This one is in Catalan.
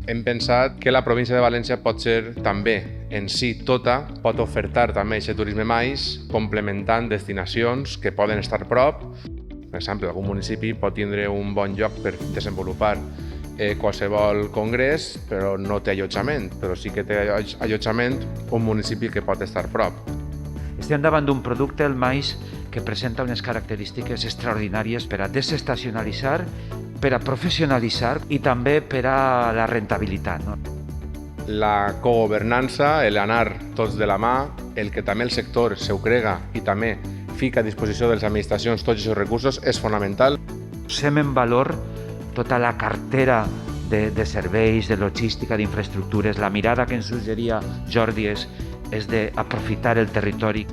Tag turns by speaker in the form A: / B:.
A: Hem pensat que la província de València pot ser també en si tota, pot ofertar també aquest turisme mais, complementant destinacions que poden estar a prop. Per exemple, algun municipi pot tindre un bon lloc per desenvolupar qualsevol congrés, però no té allotjament, però sí que té allotjament un municipi que pot estar a prop.
B: Estem davant d'un producte, el mais, que presenta unes característiques extraordinàries per a desestacionalitzar, per a professionalitzar i també per a la rentabilitat.
A: La cogovernança, l'anar tots de la mà, el que també el sector s'ho crega i també fica a disposició de les administracions tots aquests recursos és fonamental.
B: Posem en valor tota la cartera de serveis, de logística, d'infraestructures. La mirada que ens suggeria Jordi és d'aprofitar el territori.